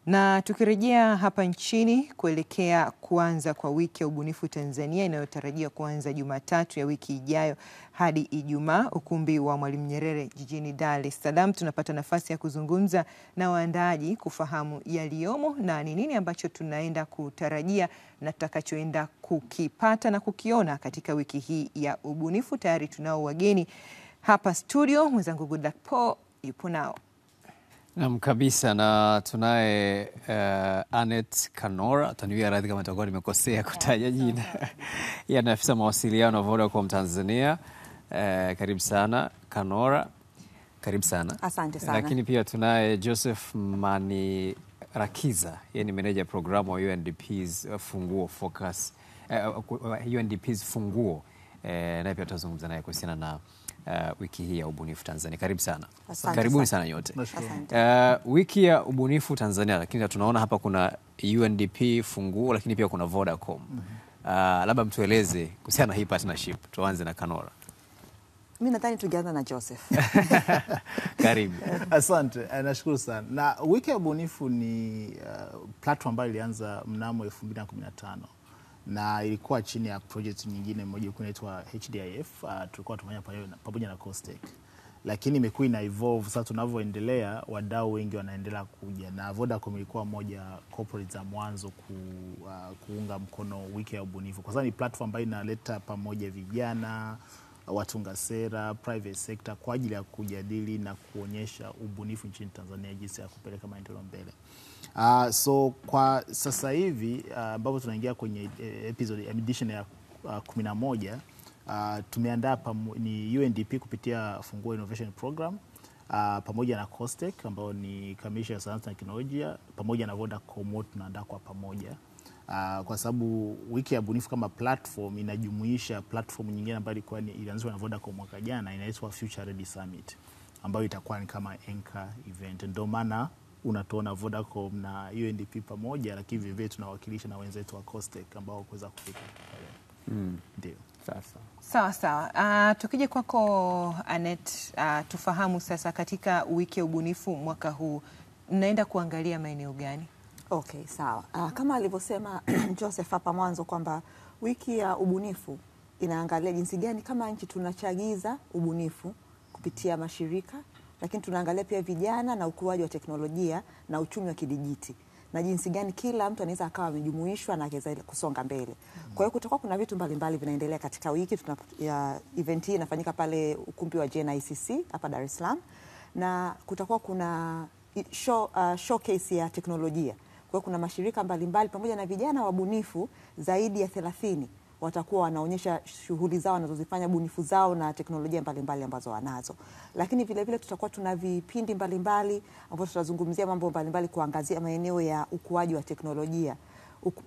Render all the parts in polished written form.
Na tukirejea hapa nchini kuelekea kuanza kwa wiki ya ubunifu Tanzania inayotarajia kuanza Jumatatu ya wiki ijayo hadi Ijumaa, ukumbi wa Mwalimu Nyerere jijini Dar es Salaam, tunapata nafasi ya kuzungumza na waandaaji kufahamu yaliyomo na ni nini ambacho tunaenda kutarajia na tutakachoenda kukipata na kukiona katika wiki hii ya ubunifu. Tayari tunao wageni hapa studio, mwenzangu Goodluck Paul yupo nao. Naam kabisa, na tunaye Annette Kanora, taniwia radhi kama nitakuwa nimekosea kutaja jina. Yeye ni afisa mawasiliano wa Vodacom Tanzania. Karibu sana Kanora. Karibu sana. Asante sana. Lakini pia tunaye Joseph Manirakiza, yeye ni meneja programu wa UNDP's Funguo Focus, UNDP's Funguo. Naye pia tutazungumza naye kuhusiana na wiki hii ya ubunifu Tanzania. Karibu sana. Karibuni sana nyote. Wiki ya ubunifu Tanzania, lakini tunaona hapa kuna UNDP Funguo, lakini pia kuna Vodacom. Labda mtueleze kuhusiana na hii partnership. Tuanze na Kanora. Mimi nadhani tungeanza na Joseph. Karibu. Asante, nashukuru sana. Na wiki ya ubunifu ni platform ambayo ilianza mnamo 2015. Na ilikuwa chini ya project nyingine moja inaitwa HDIF, tulikuwa tumefanya pamoja na Costech. Lakini imekuwa ina evolve, sasa tunavyoendelea wadau wengi wanaendelea kuja, na Vodacom ilikuwa moja corporate za mwanzo kuunga mkono wiki ya ubunifu. Kwa sababu ni platform ambayo inaleta pamoja vijana, watunga sera, private sector kwa ajili ya kujadili na kuonyesha ubunifu nchini Tanzania, jinsi ya kupeleka maendeleo mbele. So kwa sasa hivi ambapo tunaingia kwenye edition ya 11, tumeandaa ni UNDP kupitia Funguo Innovation Program pamoja na Costech ambao ni Kamisha ya Sayansi na Teknolojia pamoja na Vodacom, wote tunaandaa kwa pamoja. Kwa sababu wiki ya ubunifu kama platform inajumuisha platform nyingine ambayo ilianzishwa na Vodacom mwaka jana, inaitwa Future Ready Summit, ambayo itakuwa ni kama anchor event. Ndio maana unatuona Vodacom na UNDP pamoja, lakini vivyo tunawakilisha na wenzetu wa Costech ambao kuweza kufika pale. Ndio. Sawa. Tukija kwako Annette, tufahamu sasa katika wiki ya ubunifu mwaka huu mnaenda kuangalia maeneo gani? Okay, sawa. Kama alivyosema Joseph hapa mwanzo kwamba wiki ya ubunifu inaangalia jinsi gani kama nchi tunachagiza ubunifu kupitia mashirika, lakini tunaangalia pia vijana na ukuaji wa teknolojia na uchumi wa kidijiti, na jinsi gani kila mtu anaweza akawa amejumuishwa na akaweza kusonga mbele. Kwa hiyo kutakuwa kuna vitu mbalimbali vinaendelea katika wiki. Event hii inafanyika pale ukumbi wa JNICC hapa Dar es Salaam, na kutakuwa kuna showcase ya teknolojia. Kwa hiyo kuna mashirika mbalimbali pamoja na vijana wabunifu zaidi ya 30 watakuwa wanaonyesha shughuli zao wanazozifanya, bunifu zao na teknolojia mbalimbali ambazo wanazo. Lakini vile vile tutakuwa tuna vipindi mbalimbali ambapo tutazungumzia mambo mbalimbali, kuangazia maeneo ya ukuaji wa teknolojia,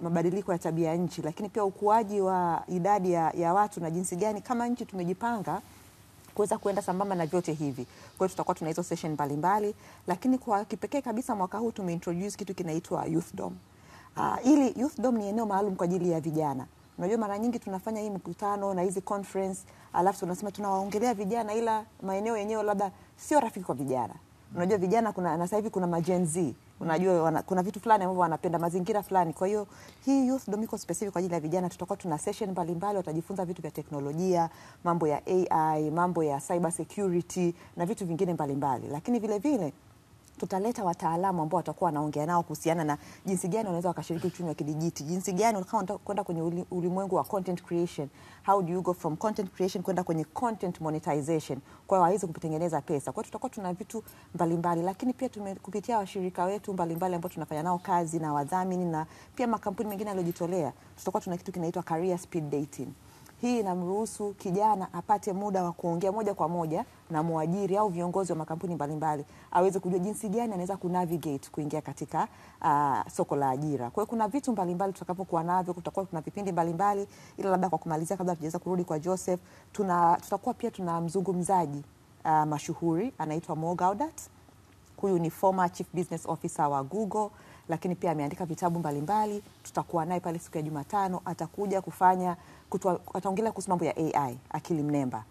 mabadiliko ya tabia nchi, lakini pia ukuaji wa idadi ya watu na jinsi gani kama nchi tumejipanga kuweza kuenda sambamba na vyote hivi. Kwa hiyo tutakuwa tuna hizo session mbalimbali, lakini kwa kipekee kabisa mwaka huu tumeintroduce kitu kinaitwa Youth Dome. Ili Youth Dome ni eneo maalum kwa ajili ya vijana. Unajua mara nyingi tunafanya hii mkutano na hizi conference, alafu tunasema tunawaongelea vijana, ila maeneo yenyewe labda sio rafiki kwa vijana. Unajua vijana na sasa hivi kuna Gen Z. Unajua kuna vitu fulani ambavyo wanapenda, mazingira fulani. Kwa hiyo hii Youth Dome iko specific kwa ajili ya vijana. Tutakuwa tuna session mbalimbali, watajifunza vitu vya teknolojia, mambo ya AI, mambo ya cyber security na vitu vingine mbalimbali. Lakini vile vile tutaleta wataalamu ambao watakuwa wanaongea nao kuhusiana na jinsi gani wanaweza wakashiriki uchumi wa kidijiti, jinsi gani unataka kwenda kwenye ulimwengu wa content creation, how do you go from content creation kwenda kwenye content monetization, kwa hiyo waweze kutengeneza pesa. Kwa hiyo tutakuwa tuna vitu mbalimbali, lakini pia kupitia washirika wetu mbalimbali ambao tunafanya nao kazi na wadhamini na pia makampuni mengine yaliyojitolea, tutakuwa tuna kitu kinaitwa career speed dating. Hii inamruhusu kijana apate muda wa kuongea moja kwa moja na muajiri au viongozi wa makampuni mbalimbali, aweze kujua jinsi gani anaweza kunavigate kuingia katika soko la ajira. Kwa hiyo kuna vitu mbalimbali tutakapokuwa navyo, kutakuwa kuna vipindi mbalimbali. Ila labda kwa kumalizia, kabla tujaweza kurudi kwa Joseph, tutakuwa pia tuna mzungumzaji mashuhuri anaitwa Mo Gaudat. Huyu ni former chief business officer wa Google, lakini pia ameandika vitabu mbalimbali. Tutakuwa naye pale siku ya Jumatano, atakuja ataongelea kuhusu mambo ya AI, akili mnemba.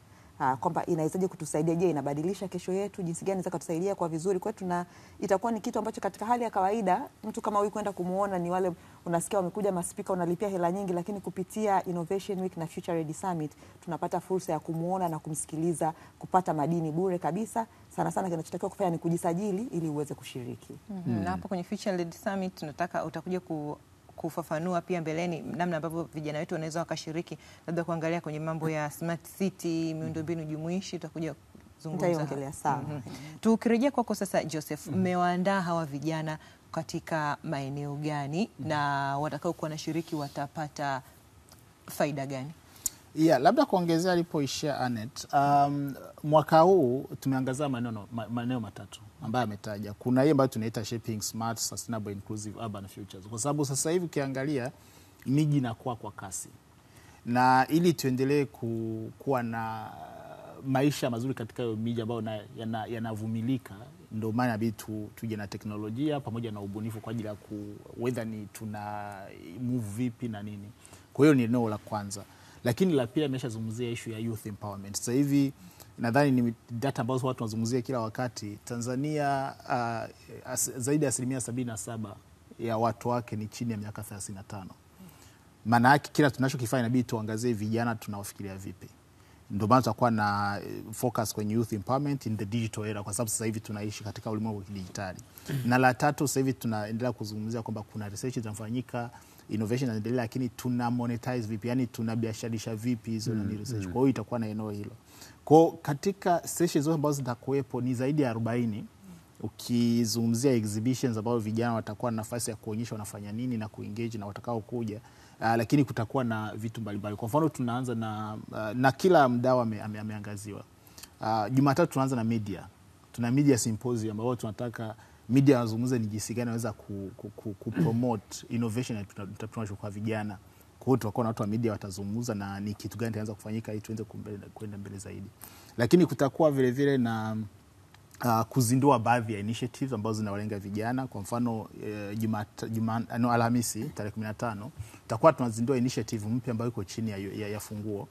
kwamba inawezaje kutusaidia, je, inabadilisha kesho yetu, jinsi gani inaweza kutusaidia kwa vizuri kwetu, na itakuwa ni kitu ambacho katika hali ya kawaida mtu kama huyu kwenda kumuona ni wale unasikia wamekuja maspika unalipia hela nyingi, lakini kupitia Innovation Week na Future Ready Summit tunapata fursa ya kumuona na kumsikiliza, kupata madini bure kabisa. Sana sana kinachotakiwa kufanya ni kujisajili ili uweze kushiriki. Na hapo kwenye Future Ready Summit tunataka utakuja kufafanua pia mbeleni namna ambavyo vijana wetu wanaweza wakashiriki, labda kuangalia kwenye mambo ya smart city, miundombinu jumuishi, tutakuja kuzungumza. Sawa. Tukirejea kwako sasa Joseph, mmewaandaa hawa vijana katika maeneo gani na watakao kuwa na shiriki watapata faida gani? Labda kuongezea alipoishia Anet, mwaka huu tumeangazia maeneo matatu ambayo ametaja. Kuna hii ambayo tunaita Shaping Smart Sustainable Inclusive Urban Futures, kwa sababu sasa hivi ukiangalia miji inakuwa kwa kasi, na ili tuendelee kuwa na maisha mazuri katika hiyo miji ambayo yanavumilika, ndio maana inabidi tuje na teknolojia pamoja na ubunifu kwa ajili ya whether ni tuna move vipi na nini. Kwa hiyo ni eneo la kwanza. Lakini la pili ameshazungumzia issue ya youth empowerment. Sasa hivi nadhani ni data ambazo watu wanazungumzia kila wakati. Tanzania zaidi ya 77% ya watu wake ni chini ya miaka 35. Maana yake kila tunachokifanya inabidi tuangazie vijana tunawafikiria vipi. Ndio maana tutakuwa na focus kwenye youth empowerment in the digital era, kwa sababu sasa hivi tunaishi katika ulimwengu wa kidijitali. Na la tatu, sasa hivi tunaendelea kuzungumzia kwamba kuna research zinafanyika, innovation inaendelea, lakini tuna monetize vipi, yani tunabiasharisha vipi hizo na research. Kwa hiyo itakuwa na eneo hilo. Kwa katika sessions zote ambazo zitakuwepo ni zaidi ya 40, ukizungumzia exhibitions ambazo vijana watakuwa na nafasi ya kuonyesha wanafanya nini na kuengage na watakao kuja. Lakini kutakuwa na vitu mbalimbali. Kwa mfano tunaanza na kila mdau ameangaziwa. Jumatatu tunaanza na media. Tuna media symposium ambayo tunataka media wazungumze ni jinsi gani wanaweza kupromote innovation tunachokuwa vijana. Kwa hiyo tutakuwa na watu wa media watazungumza na ni kitu gani kinaweza kufanyika ili tuanze kwenda mbele zaidi. Lakini kutakuwa vile vile na kuzindua baadhi ya initiatives ambazo zinawalenga vijana. Kwa mfano Alhamisi tarehe 15 tutakuwa tunazindua initiative mpya ambayo iko chini ya Funguo,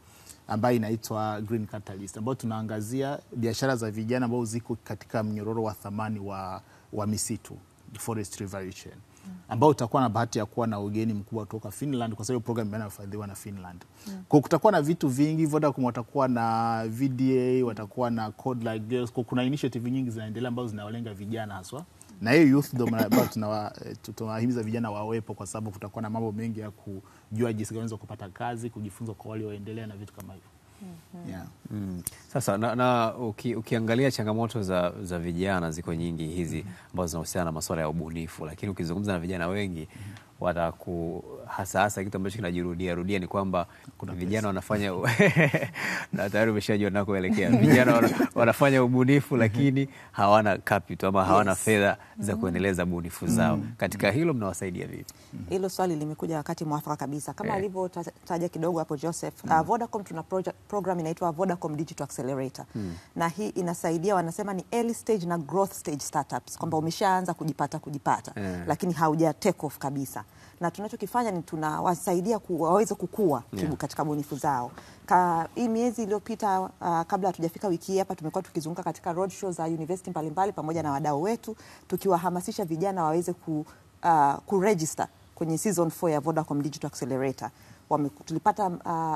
ambayo inaitwa Green Catalyst, ambayo tunaangazia biashara za vijana ambao ziko katika mnyororo wa thamani wa misitu, forestry value chain, ambao utakuwa na bahati ya kuwa na ugeni mkubwa kutoka Finland, kwa sababu program inafadhiliwa na Finland. Kwa kutakuwa na vitu vingi, Vodacom watakuwa na VDA, watakuwa na Code Like Girls. Kwa kuna initiative nyingi zinaendelea ambazo zinawalenga vijana haswa. Na hiyo youth ndio ambao tunawahimiza vijana wawepo, kwa sababu kutakuwa na mambo mengi ya kujua jinsi gani kupata kazi, kujifunza kwa wale waendelea na vitu kama hivyo. Sasa na ukiangalia changamoto za vijana ziko nyingi hizi ambazo zinahusiana na masuala ya ubunifu, lakini ukizungumza na vijana wengi hasa kitu ambacho kinajirudia ni kwamba kuna vijana wanafanya na tayari umeshajua nako kuelekea. Vijana wanafanya ubunifu lakini hawana capital ama hawana fedha za kuendeleza ubunifu zao. Katika hilo mnawasaidia vipi? Hilo swali limekuja wakati mwafaka kabisa. Kama alivyotaja kidogo hapo Joseph, Vodacom tuna program inaitwa Vodacom Digital Accelerator. Na hii inasaidia, wanasema ni early stage na growth stage startups, kwamba umeshaanza kujipata lakini hauja take off kabisa. Na tunachokifanya ni tunawasaidia waweze kukua katika bunifu zao. Hii miezi iliyopita, kabla hatujafika wiki hapa, tumekuwa tukizunguka katika road shows za university mbalimbali pamoja na wadau wetu, tukiwahamasisha vijana waweze kuregister kwenye season 4 ya Vodacom Digital Accelerator. Tulipata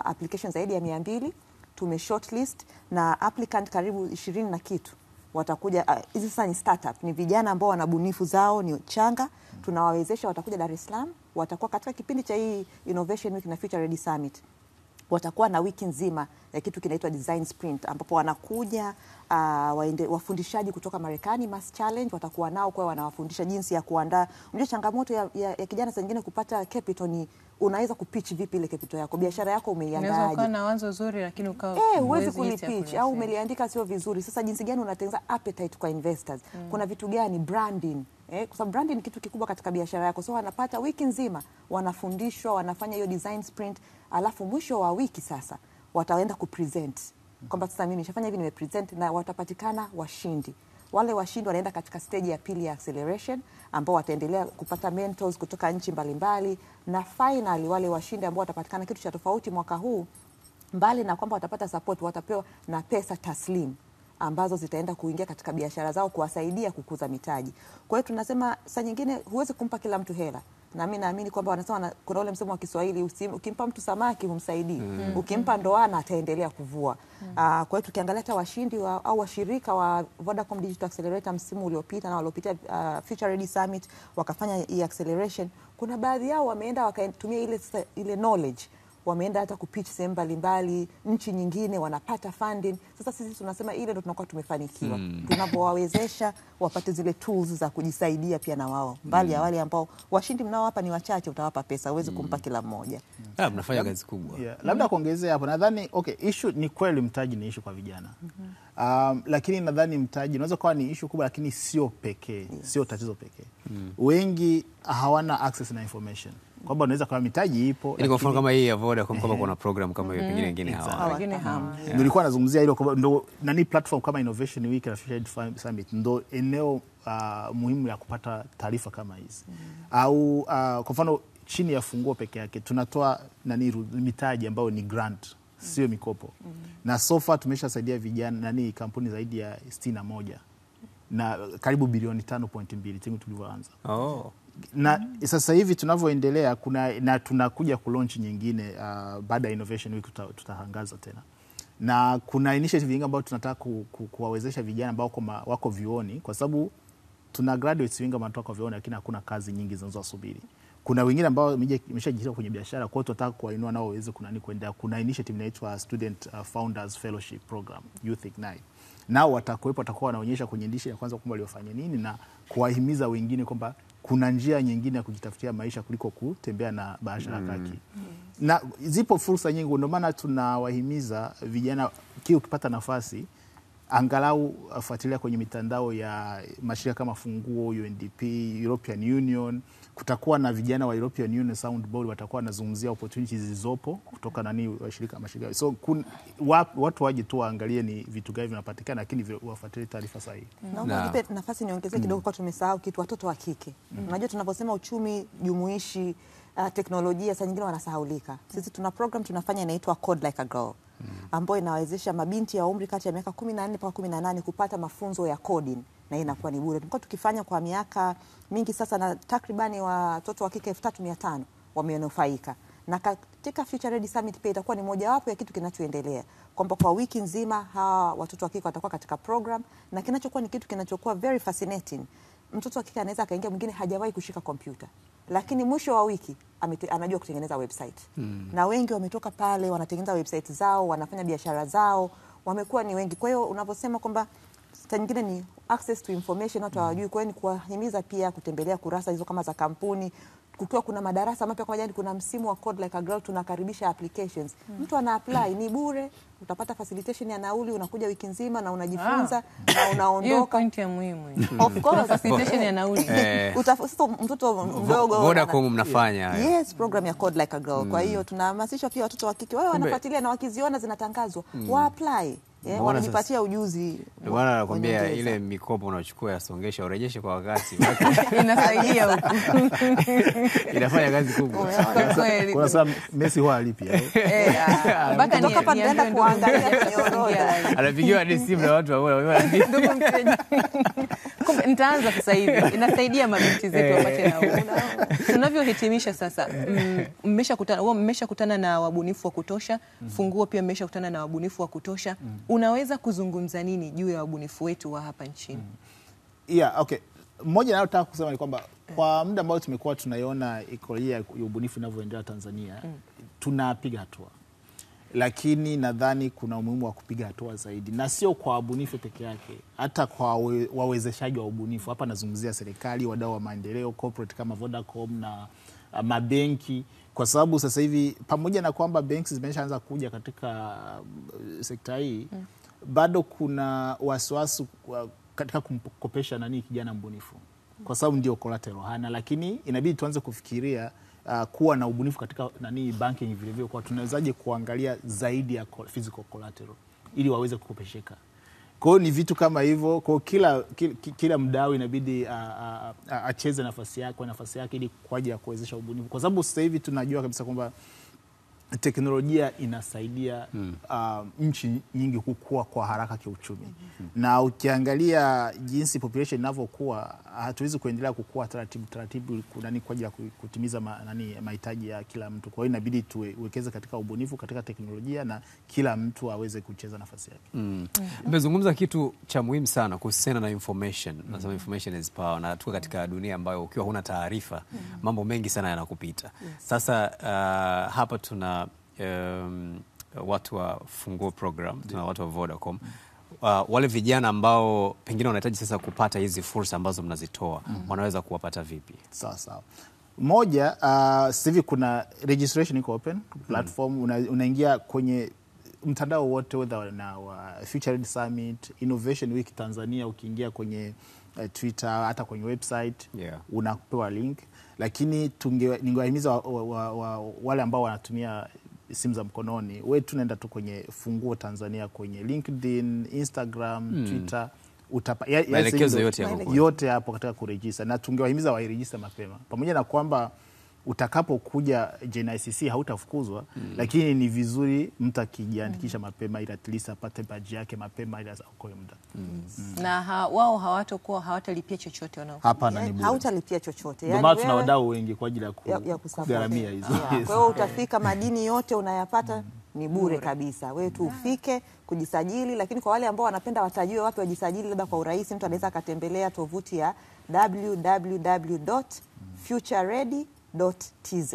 application zaidi ya 200, tume shortlist na applicant karibu 20 na kitu. Watakuja, hizi sasa ni startup, ni vijana ambao wanabunifu zao ni changa, tunawawezesha, watakuja Dar es Salaam, watakuwa katika kipindi cha hii Innovation Week na Future Ready Summit. Watakuwa na wiki nzima ya kitu kinaitwa Design Sprint, ambapo wanakuja wafundishaji kutoka Marekani, Mass Challenge, watakuwa nao kwa wanawafundisha jinsi ya kuandaa. Unajua changamoto ya kijana saa nyingine kupata capital ni unaweza kupitch vipi ile capital yako, biashara yako umeiandaaje. Unaweza kuwa na wazo zuri lakini huwezi kulipitch au umeliandika sio vizuri. Sasa jinsi gani unatengeneza appetite kwa investors? Kuna vitu gani, branding, kwa sababu branding ni kitu kikubwa katika biashara yako. So wanapata wiki nzima, wanafundishwa, wanafanya hiyo design sprint, alafu mwisho wa wiki sasa wataenda kupresent kwamba sasa mimi nishafanya hivi, nimepresent, na watapatikana washindi. Wale washindi wanaenda katika stage ya pili ya acceleration, ambao wataendelea kupata mentors kutoka nchi mbalimbali, na finally wale washindi ambao watapatikana kitu cha tofauti mwaka huu, mbali na kwamba watapata support, watapewa na pesa taslim ambazo zitaenda kuingia katika biashara zao kuwasaidia kukuza mitaji. Kwa hiyo tunasema saa nyingine huwezi kumpa kila mtu hela. Na mimi naamini kwamba wanasema kuna ule msemo wa Kiswahili, ukimpa mtu samaki humsaidii. Ukimpa ndoana ataendelea kuvua. Kwa hiyo tukiangalia hata washindi au washirika wa Vodacom Digital Accelerator msimu uliopita na waliopitia Future Ready Summit wakafanya hii acceleration, kuna baadhi yao wameenda wakatumia ile knowledge, wameenda hata kupitch sehemu mbalimbali, nchi nyingine wanapata funding. Sasa sisi tunasema ile ndio tunakuwa tumefanikiwa. Tunapowawezesha wapate zile tools za kujisaidia pia na wao. Mbali ya wale ambao washindi mnao hapa ni wachache, utawapa pesa, huwezi kumpa kila mmoja. Mnafanya kazi kubwa. Labda kuongezea hapo, nadhani issue ni kweli mtaji ni issue kwa vijana. Lakini nadhani mtaji unaweza kuwa ni issue kubwa, lakini sio pekee, sio tatizo pekee. Wengi hawana access na information. Kwamba unaweza kama mitaji ipo. Ili kwa mfano kama hii ya Vodacom kama kuna program kama hiyo pengine wengine hawa. Wengine hawa. Nilikuwa nazungumzia hilo ndo nani platform kama Innovation Week na Future Ready Summit ndo eneo muhimu ya kupata taarifa kama hizi. Au kwa mfano chini ya funguo peke yake tunatoa mitaji ambayo ni grant, sio mikopo. Na so far tumeshasaidia vijana kampuni zaidi ya 61 na karibu bilioni 5.2 tangu tulivyoanza. Na sasa hivi tunavyoendelea na tunakuja kulaunch nyingine baada ya Innovation Week tutatangaza tena. Na kuna initiative nyingi ambayo tunataka kuwawezesha vijana ambao wako vioni, kwa sababu tuna graduates wengi ambao wanatoka vioni lakini hakuna kazi nyingi zinazowasubiri. Kuna wengine ambao wameshajikita kwenye biashara, kwa hiyo tunataka kuwainua nao waweze kuenda. Kuna initiative inaitwa Student Founders Fellowship Program, Youth Ignite. Nao watakuwa wanaonyesha kwenye ndishi ya kwanza kwamba waliofanya nini na kuwahimiza wengine kwamba kuna njia nyingine ya kujitafutia maisha kuliko kutembea na bahasha la kaki. Na zipo fursa nyingi, ndio maana tunawahimiza vijana ukipata nafasi angalau fuatilia kwenye mitandao ya mashirika kama Funguo, UNDP, European Union. Kutakuwa na vijana wa European Union Soundboard watakuwa wanazungumzia opportunities zilizopo kutoka mashirika. So watu waje tu waangalie ni vitu gani vinapatikana, lakini wafuatilie taarifa sahihi. Naomba nipe nafasi niongezee kidogo kwa tumesahau kitu, watoto wa kike. Unajua tunaposema uchumi jumuishi, teknolojia saa nyingine wanasahaulika. Sisi tuna program tunafanya inaitwa Code Like a Girl, ambayo inawezesha mabinti ya umri kati ya miaka 14 mpaka 18 kupata mafunzo ya coding, na inakuwa ni bure. Tulikuwa tukifanya kwa miaka mingi sasa, na takribani watoto wa kike 3500 wamenufaika. Na katika Future Ready Summit pia itakuwa ni mojawapo ya kitu kinachoendelea, kwamba kwa wiki nzima hawa watoto wa kike watakuwa katika program, na kinachokuwa ni kitu kinachokuwa very fascinating. Mtoto wa kike anaweza akaingia, mwingine hajawahi kushika kompyuta, lakini mwisho wa wiki anajua kutengeneza website. Na wengi wametoka pale wanatengeneza website zao, wanafanya biashara zao, wamekuwa ni wengi. Kwa hiyo unaposema kwamba saa nyingine ni access to information watu hawajui, kwa hiyo ni kuwahimiza pia kutembelea kurasa hizo kama za kampuni. Kukiwa kuna madarasa mapya kwa jana, kuna msimu wa Code Like a Girl, tunakaribisha applications. Mtu ana apply, ni bure, utapata facilitation ya nauli, unakuja wiki nzima na unajifunza na unaondoka. Hiyo point ya muhimu. Of course, facilitation ya nauli. Mtoto mdogo Vodacom mnafanya. Yes, program ya Code Like a Girl. Kwa hiyo tunahamasisha pia watoto wa kike wao wanafuatilia, na wakiziona zinatangazwa wa apply. Wanajipatia ujuzi. Bwana anakuambia ile mikopo unachukua ya Songesha urejeshe kwa wakati. Inasaidia huko. Inafanya kazi kubwa. Kwa sababu Messi huwa alipi. Mpaka kutoka hapa tunaenda kuangalia kwenye orodha. Anapigiwa hadi simu na watu wao. Nitaanza sasa hivi. Inasaidia mabinti zetu wapate naona. Tunavyohitimisha sasa, mmeshakutana na wabunifu wa kutosha, Funguo pia mmeshakutana na wabunifu wa kutosha. Unaweza kuzungumza nini juu ya wabunifu wetu wa hapa nchini? Okay. Mmoja ninayotaka kusema ni kwamba kwa muda ambao tumekuwa tunaiona ekolojia ya ubunifu inavyoendelea Tanzania, tunapiga hatua. Lakini nadhani kuna umuhimu wa kupiga hatua zaidi, na sio kwa wabunifu peke yake, hata kwa wawezeshaji wa ubunifu. Hapa nazungumzia serikali, wadau wa maendeleo, corporate kama Vodacom na mabenki, kwa sababu sasa hivi pamoja na kwamba banks zimeshaanza kuja katika sekta hii, bado kuna wasiwasi katika kumkopesha kijana mbunifu, kwa sababu ndio collateral hana. Lakini inabidi tuanze kufikiria kuwa na ubunifu katika banking vile vile, kwa tunawezaje kuangalia zaidi ya physical collateral ili waweze kukopesheka. Kwa hiyo ni vitu kama hivyo, kwa kila mdau inabidi acheze nafasi yake ili kwa ajili ya kuwezesha ubunifu, kwa sababu sasa hivi tunajua kabisa kwamba teknolojia inasaidia nchi nyingi kukua kwa haraka kiuchumi. Na ukiangalia jinsi population inavyokuwa, hatuwezi kuendelea kukua taratibu kwa ajili ya kutimiza mahitaji ya kila mtu. Kwa hiyo inabidi tuwekeze katika ubunifu, katika teknolojia, na kila mtu aweze kucheza nafasi yake. Mmezungumza kitu cha muhimu sana kuhusiana na information. Nasema information is power, na tuko katika dunia ambayo ukiwa huna taarifa mambo mengi sana yanakupita. Sasa hapa tuna watu wa Funguo program, tuna watu wa Vodacom. Wale vijana ambao pengine wanahitaji sasa kupata hizi fursa ambazo mnazitoa, wanaweza kuwapata vipi? Sawa. Moja, sasa hivi kuna registration iko open platform. Unaingia kwenye mtandao wote, whether na Future Ready Summit, Innovation Week Tanzania, ukiingia kwenye Twitter, hata kwenye website, unapewa link. Lakini ningewahimiza wale ambao wanatumia simu za mkononi, wewe tunaenda tu kwenye Funguo Tanzania kwenye LinkedIn, Instagram, Twitter, maelekezo yote hapo katika kuregister. Na tungewahimiza wairejista mapema, pamoja na kwamba utakapokuja JNICC hautafukuzwa, lakini ni vizuri mtu akijiandikisha mapema, ili at least apate badge yake mapema, ili asakoe muda. Na wao hawatalipia chochote wanaokuja. Hapana, ni bure. Hautalipia chochote. Ndio maana tuna wadau wengi kwa ajili ya kugharamia hizo. Kwa hiyo utafika, madini yote unayapata ni bure kabisa. Wewe tu ufike kujisajili, lakini kwa wale ambao wanapenda watajiwe wapi wajisajili, labda kwa urahisi, mtu anaweza akatembelea tovuti ya www.futureready.tz.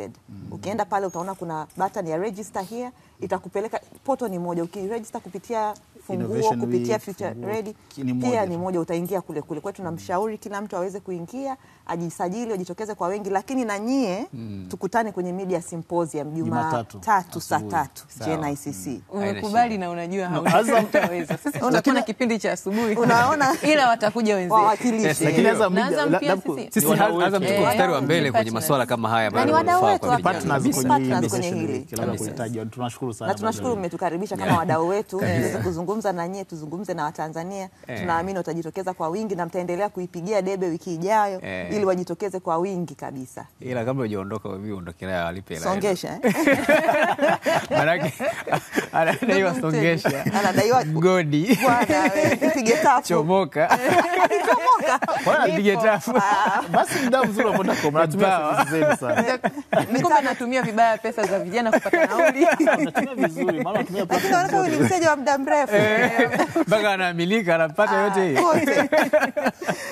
Ukienda pale utaona kuna button ya register here, itakupeleka, poto ni moja. Ukiregister kupitia Funguo, kupitia Future Ready pia ni moja, utaingia kule. Kwa hiyo tunamshauri kila mtu aweze kuingia, ajisajili, ajitokeze kwa wengi. Lakini na nyie tukutane kwenye media symposium Jumatatu saa 3 JNICC. Umekubali na unajua hautaweza. Sisi tunakuwa na kipindi cha asubuhi. Unaona, ila watakuja wenzetu. Wawakilishi. Lakini sisi hasa mtuko mstari wa mbele kwenye masuala kama haya ambayo yanafaa kwa partners kwenye hili. Tunashukuru sana. Na tunashukuru mmetukaribisha kama wadau wetu, tuweze kuzungumza na nyie, tuzungumze na Watanzania. Tunaamini utajitokeza kwa wingi na mtaendelea kuipigia debe wiki ijayo ili wajitokeze kwa wingi kabisa. Ila kabla hujaondoka wewe ondokelea walipe hela. Songesha. Maana anadaiwa songesha. Anadaiwa Godi. Bwana wewe pige tafu. Chomoka. Bwana pige tafu. Basi mdau mzuri wa Vodacom anatumia vizuri sana. Nikomba natumia vibaya pesa za vijana kupata nauli. Anatumia vizuri, maana anatumia pesa. Lakini wewe ni mteja wa muda mrefu. Mpaka anamilika, anapata yote hii.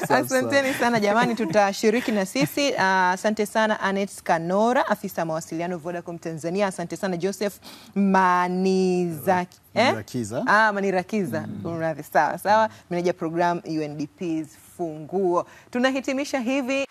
Asanteni sana jamani, tutashiriki na sisi. Asante sana Anet Kanora, afisa mawasiliano Vodacom Tanzania. Asante sana Joseph Manirakiza. Manirakiza. Sawa. Meneja program UNDP's Funguo. Tunahitimisha hivi.